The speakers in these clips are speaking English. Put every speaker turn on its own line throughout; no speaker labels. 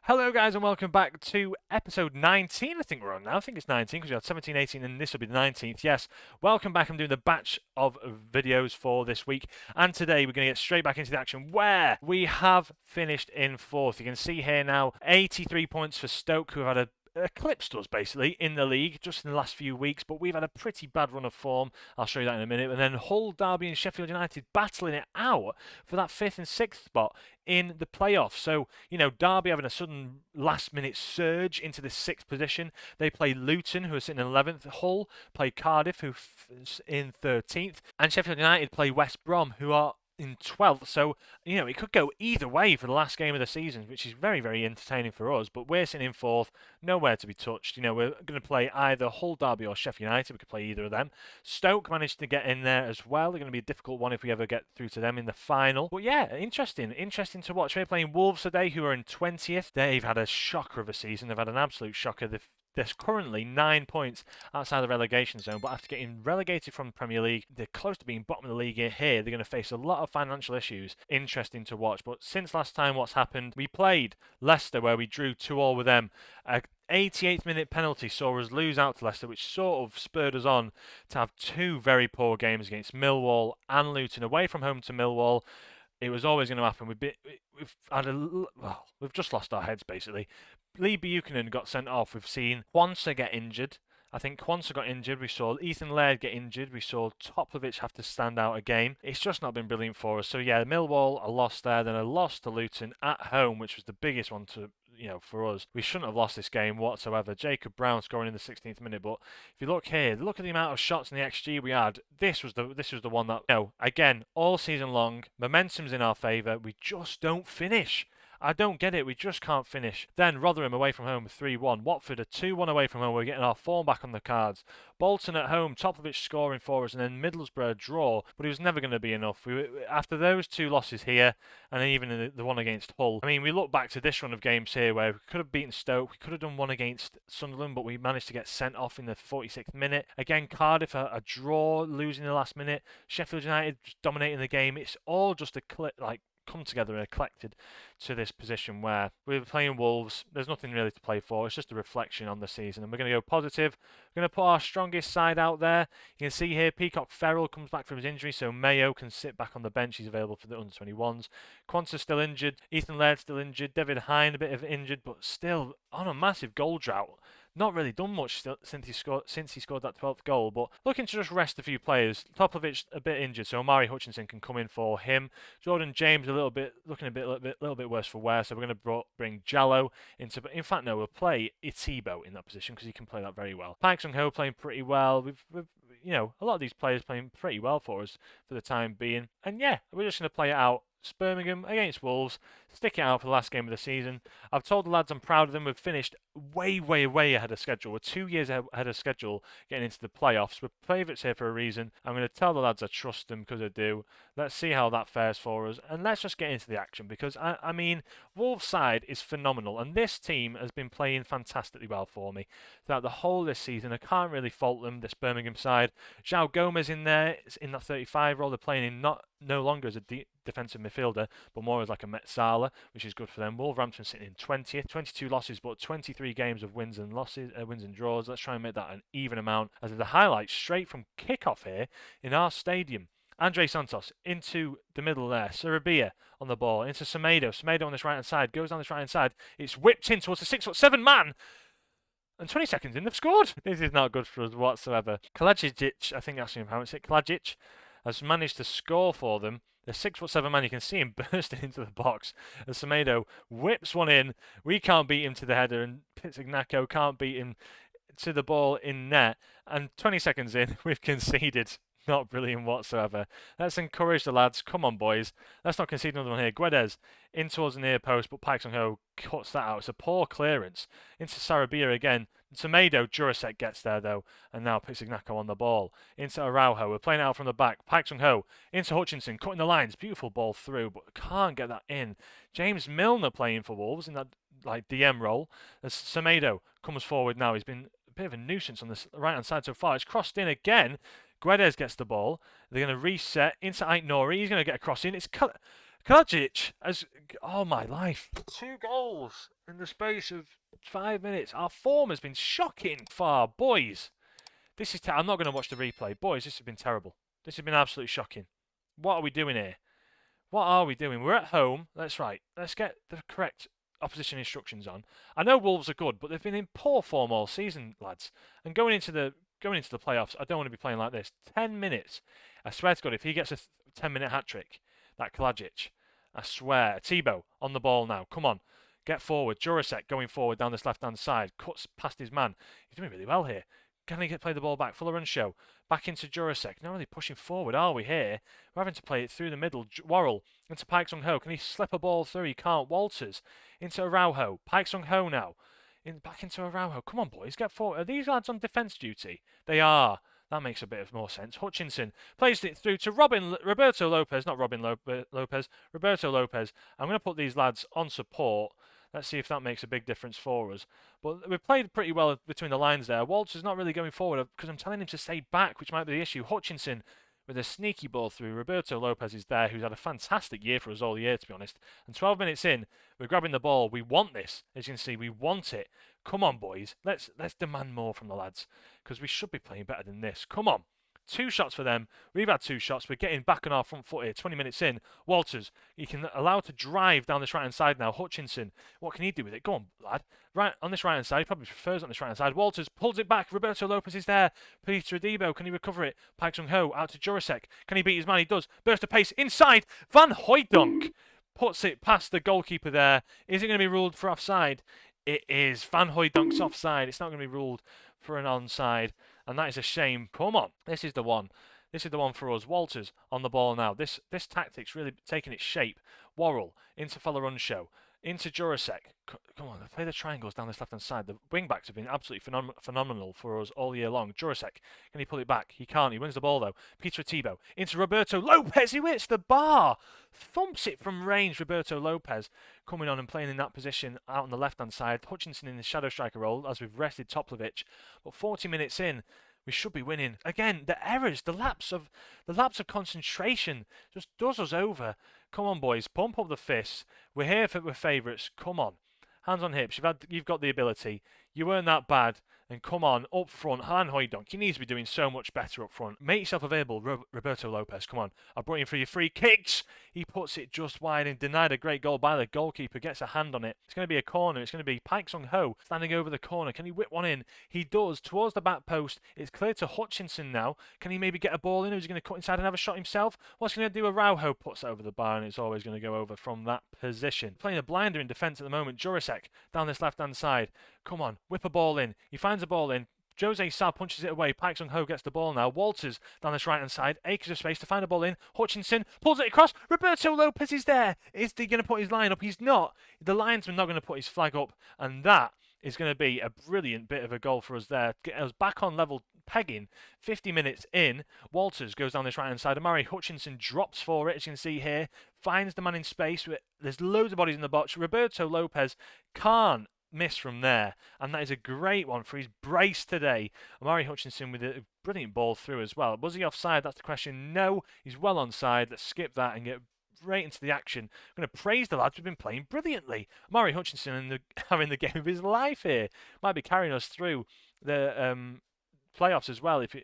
Hello guys and welcome back to episode 19, I think we're on now. I think it's 19 because we had 17, 18 and this will be the 19th. Yes, welcome back. I'm doing the batch of videos for this week. And today we're going to get straight back into the action where we have finished in 4th. You can see here now 83 points for Stoke, who have had eclipsed us basically in the league just in the last few weeks, but we've had a pretty bad run of form. I'll show you that in a minute. And then Hull, Derby and Sheffield United battling it out for that 5th and 6th spot in the playoffs. So, Derby having a sudden last-minute surge into the 6th position. They play Luton, who are sitting in 11th. Hull play Cardiff, who's in 13th. And Sheffield United play West Brom, who are in 12th. So, it could go either way for the last game of the season, which is very, very entertaining for us. But we're sitting in 4th, nowhere to be touched. We're going to play either Hull, Derby or Sheffield United. We could play either of them. Stoke managed to get in there as well. They're going to be a difficult one if we ever get through to them in the final. But yeah, interesting to watch. We're playing Wolves today, who are in 20th. They've had a shocker of a season. They've had an absolute shocker. There's currently 9 points outside the relegation zone, but after getting relegated from the Premier League, they're close to being bottom of the league here. They're going to face a lot of financial issues. Interesting to watch. But since last time, what's happened? We played Leicester, where we drew 2-2 with them. 88th minute penalty saw us lose out to Leicester, which sort of spurred us on to have two very poor games against Millwall and Luton. Away from home to Millwall, it was always going to happen. We've just lost our heads basically. Lee Buchanan got sent off. We've seen Quansah get injured. I think Quansah got injured. We saw Ethan Laird get injured. We saw Topovich have to stand out again. It's just not been brilliant for us. So yeah, Millwall, a loss there. Then a loss to Luton at home, which was the biggest one for us. We shouldn't have lost this game whatsoever. Jacob Brown scoring in the 16th minute. But if you look here, look at the amount of shots in the XG we had. This was the one that, again, all season long, momentum's in our favour. We just don't finish. I don't get it. We just can't finish. Then Rotherham away from home 3-1. Watford a 2-1 away from home. We're getting our form back on the cards. Bolton at home, Topovich scoring for us, and then Middlesbrough a draw. But it was never going to be enough. After those two losses here, and then even in the one against Hull, I mean, we look back to this run of games here where we could have beaten Stoke. We could have done one against Sunderland, but we managed to get sent off in the 46th minute. Again, Cardiff a draw, losing the last minute. Sheffield United just dominating the game. It's all just come together and collected to this position where we're playing Wolves. There's nothing really to play for. It's just a reflection on the season. And we're going to go positive. We're going to put our strongest side out there. You can see here Peacock Farrell comes back from his injury, so Mayo can sit back on the bench. He's available for the under-21s. Quansah's still injured. Ethan Laird still injured. David Hine a bit of injured, but still on a massive goal drought. Not really done much since he scored that 12th goal, but looking to just rest a few players. Topovich a bit injured, so Omari Hutchinson can come in for him. Jordan James looking a little bit worse for wear, so we're going to bring Jallo into. In fact, no, we'll play Itibo in that position because he can play that very well. Park Sung-ho playing pretty well. We've a lot of these players playing pretty well for us for the time being, and yeah, we're just going to play it out. Birmingham against Wolves, stick it out for the last game of the season. I've told the lads I'm proud of them. We've finished way, way, way ahead of schedule. We're 2 years ahead of schedule getting into the playoffs. We're favourites here for a reason. I'm going to tell the lads I trust them because I do. Let's see how that fares for us. And let's just get into the action because, I mean, Wolves' side is phenomenal. And this team has been playing fantastically well for me throughout the whole this season. I can't really fault them, this Birmingham side. João Gomez in there, in that 35 role. They're playing in no longer as a defensive midfielder, but more as like a Metzala, which is good for them. Wolverhampton sitting in 20th, 22 losses, but 23 games of wins and draws. Let's try and make that an even amount. As the highlights straight from kickoff here in our stadium. Andre Santos into the middle there. Sarabia on the ball into Semedo. Semedo on this right hand side goes down this right hand side. It's whipped in towards the 6'7" man. And 20 seconds in, they've scored. This is not good for us whatsoever. Kalajic, I think that's how you pronounce it. Kalajic has managed to score for them. The 6'7" man, you can see him bursting into the box. And Semedo whips one in. We can't beat him to the header, and Pizzignacco can't beat him to the ball in net. And 20 seconds in, we've conceded. Not brilliant whatsoever. Let's encourage the lads. Come on, boys. Let's not concede another one here. Guedes in towards the near post, but Park Sung-ho cuts that out. It's a poor clearance. Into Sarabia again. Tomato, Jurasek gets there though, and now Pizzignacco on the ball. Into Araujo, we're playing it out from the back. Park Sung-ho into Hutchinson, cutting the lines. Beautiful ball through, but can't get that in. James Milner playing for Wolves in that DM role. As Semedo comes forward now, he's been a bit of a nuisance on this right-hand side so far. It's crossed in again. Guedes gets the ball. They're going to reset into Ait Nouri. He's going to get a cross in. It's Kalajic has Oh my life. 2 goals in the space of 5 minutes. Our form has been shocking far. Boys, this is... I'm not going to watch the replay. Boys, this has been terrible. This has been absolutely shocking. What are we doing here? What are we doing? We're at home. That's right. Let's get the correct opposition instructions on. I know Wolves are good, but they've been in poor form all season, lads. And going into the playoffs, I don't want to be playing like this. 10 minutes. I swear to God, if he gets a 10-minute hat-trick, that Kalajic, I swear. Thibaut on the ball now. Come on. Get forward. Jurasek going forward down this left-hand side. Cuts past his man. He's doing really well here. Can he play the ball back? Fuller and show. Back into Jurasek. Not really pushing forward, are we here? We're having to play it through the middle. Worrell into Pike Sung-ho. Can he slip a ball through? He can't. Walters into Araujo. Pike Sung-ho now. Back into Araujo. Come on, boys. Get forward. Are these lads on defence duty? They are. That makes a bit of more sense. Hutchinson plays it through to Roberto Lopez. Not Robin Lopez. Roberto Lopez. I'm going to put these lads on support. Let's see if that makes a big difference for us. But we've played pretty well between the lines there. Walters not really going forward because I'm telling him to stay back, which might be the issue. Hutchinson with a sneaky ball through. Roberto Lopez is there, who's had a fantastic year for us all year, to be honest. And 12 minutes in, we're grabbing the ball. We want this. As you can see, we want it. Come on, boys. Let's demand more from the lads because we should be playing better than this. Come on. 2 shots for them. We've had 2 shots. We're getting back on our front foot here. 20 minutes in. Walters, you can allow to drive down this right-hand side now. Hutchinson, what can he do with it? Go on, lad. Right on this right-hand side. He probably prefers on this right-hand side. Walters pulls it back. Roberto Lopez is there. Peter Adebo, can he recover it? Pike Sung-ho out to Jurasek. Can he beat his man? He does. Burst of pace inside. Van Hooijdonk puts it past the goalkeeper there. Is it going to be ruled for offside? It is. Van Hooijdonk's offside. It's not going to be ruled for an onside. And that is a shame. Come on. This is the one. This is the one for us. Walters on the ball now. This tactic's really taking its shape. Worrell into Falarunsho. Into Jurasek. Come on, play the triangles down this left-hand side. The wing-backs have been absolutely phenomenal for us all year long. Jurasek, can he pull it back? He can't. He wins the ball, though. Peter Thibaut into Roberto Lopez. He hits the bar. Thumps it from range. Roberto Lopez coming on and playing in that position out on the left-hand side. Hutchinson in the shadow striker role as we've rested Toplovic. But 40 minutes in, we should be winning. Again, the errors, the lapse of concentration just does us over. Come on, boys, pump up the fists. We're here for we're favourites. Come on, hands on hips. You've got the ability. You weren't that bad. And come on, up front, Van Hooijdonk. He needs to be doing so much better up front. Make yourself available, Roberto Lopez. Come on, I brought you for your free kicks. He puts it just wide and denied a great goal by the goalkeeper. Gets a hand on it. It's going to be a corner. It's going to be Pike Sung-ho standing over the corner. Can he whip one in? He does. Towards the back post. It's clear to Hutchinson now. Can he maybe get a ball in? Or is he going to cut inside and have a shot himself? What's he going to do? Araujo puts it over the bar, and it's always going to go over from that position. Playing a blinder in defence at the moment. Jurasek down this left-hand side. Come on, whip a ball in. He finds a ball in. Jose Sa punches it away. Pike Sung-ho gets the ball now. Walters down this right-hand side. Acres of space to find a ball in. Hutchinson pulls it across. Roberto Lopez is there. Is he going to put his line up? He's not. The linesman not going to put his flag up. And that is going to be a brilliant bit of a goal for us there. Get us back on level pegging. 50 minutes in. Walters goes down this right-hand side. Amari Hutchinson drops for it, as you can see here. Finds the man in space. There's loads of bodies in the box. Roberto Lopez can't miss from there, and that is a great one for his brace today. Amari Hutchinson with a brilliant ball through as well. Was he offside? That's the question. No, he's well onside. Let's skip that and get right into the action. I'm going to praise the lads who've been playing brilliantly. Amari Hutchinson having the game of his life here. Might be carrying us through the playoffs as well if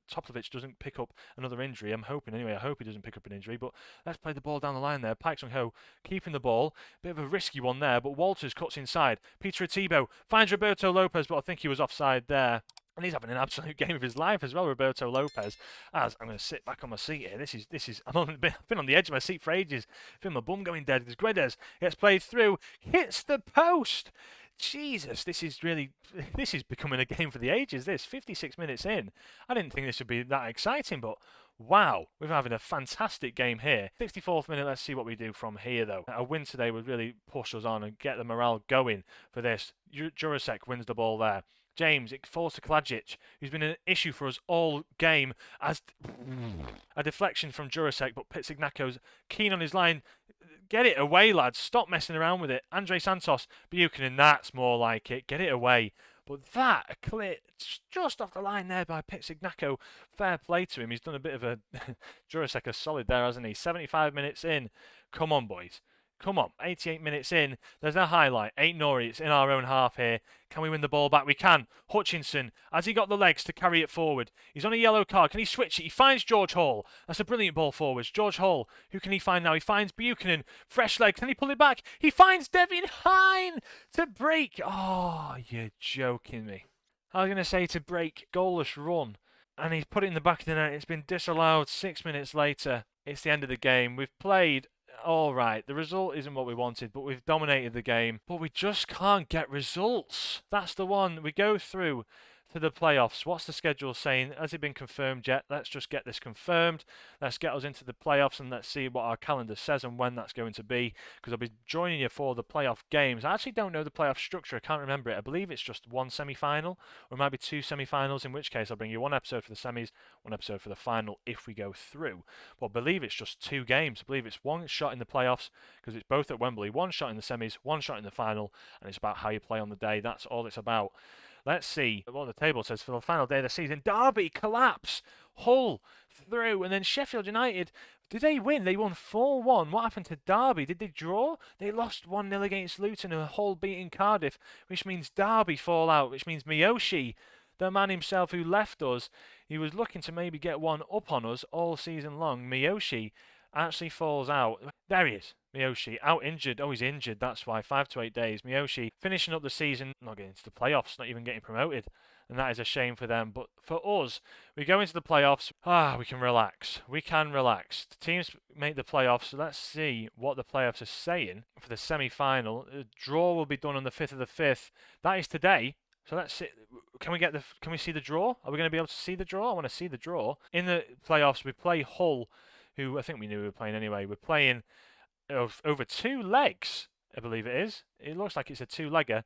Toplovic doesn't pick up another injury. I'm hoping anyway. I hope he doesn't pick up an injury. But let's play the ball down the line there. Pike Sung-ho keeping the ball. Bit of a risky one there, but Walters cuts inside. Peter Thibaut finds Roberto Lopez, but I think he was offside there. And he's having an absolute game of his life as well, Roberto Lopez. As I'm going to sit back on my seat here. This is. I've been on the edge of my seat for ages. I feel my bum going dead. There's Guedes gets played through, hits the post. Jesus, this is becoming a game for the ages, this. 56 minutes in. I didn't think this would be that exciting, but wow, we're having a fantastic game here. 64th minute, let's see what we do from here, though. A win today would really push us on and get the morale going for this. Jurasek wins the ball there. James, it falls to Kalajic, who's been an issue for us all game. As a deflection from Jurasek, but Pitsignako's keen on his line. Get it away, lads. Stop messing around with it. Andre Santos, Buchanan, that's more like it. Get it away. But that, a clear, just off the line there by Pitsignako. Fair play to him. He's done a bit of a Jurasek a solid there, hasn't he? 75 minutes in. Come on, boys. Come on, 88 minutes in. There's no highlight. Ain't Nori. It's in our own half here. Can we win the ball back? We can. Hutchinson, has he got the legs to carry it forward? He's on a yellow card. Can he switch it? He finds George Hall. That's a brilliant ball forwards. George Hall. Who can he find now? He finds Buchanan. Fresh leg. Can he pull it back? He finds Devin Hine to break. Oh, you're joking me. I was going to say to break goalless run. And he's put it in the back of the net. It's been disallowed 6 minutes later. It's the end of the game. We've played all right. The result isn't what we wanted, but we've dominated the game. But we just can't get results. That's the one. We go through to the playoffs. What's the schedule saying? Has it been confirmed yet? Let's just get this confirmed. Let's get us into the playoffs and let's see what our calendar says and when that's going to be, because I'll be joining you for the playoff games. I actually don't know the playoff structure. I can't remember it. I believe it's just one semi-final, or it might be two semi-finals, in which case I'll bring you one episode for the semis, one episode for the final if we go through. But I believe it's just 2 games. I believe it's one shot in the playoffs, because it's both at Wembley, one shot in the semis, one shot in the final, and it's about how you play on the day. That's all it's about. Let's see what the table says for the final day of the season. Derby collapse. Hull through. And then Sheffield United, did they win? They won 4-1. What happened to Derby? Did they draw? They lost 1-0 against Luton and Hull beating Cardiff, which means Derby fall out, which means Miyoshi, the man himself who left us, he was looking to maybe get one up on us all season long. Miyoshi actually falls out. There he is. Miyoshi out injured. Oh, he's injured. That's why. 5 to 8 days. Miyoshi finishing up the season, not getting into the playoffs, not even getting promoted. And that is a shame for them. But for us, we go into the playoffs. We can relax. We can relax. The teams make the playoffs. So let's see what the playoffs are saying for the semi-final. The draw will be done on the 5th of the 5th. That is today. So let's see. Can we see the draw? Are we going to be able to see the draw? I want to see the draw. In the playoffs, we play Hull, who I think we knew we were playing anyway. We're playing over 2 legs, I believe it is. It looks like it's a two-legger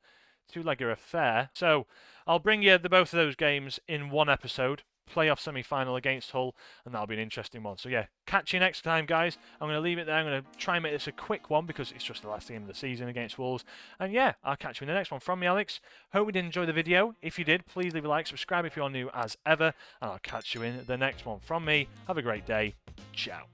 affair. So I'll bring you both of those games in one episode. Playoff semi-final against Hull, and that'll be an interesting one. So yeah, catch you next time, guys. I'm going to leave it there. I'm going to try and make this a quick one because it's just the last game of the season against Wolves. And yeah, I'll catch you in the next one. From me, Alex. Hope you did enjoy the video. If you did, please leave a like, subscribe if you're new as ever, and I'll catch you in the next one. From me, have a great day. Ciao.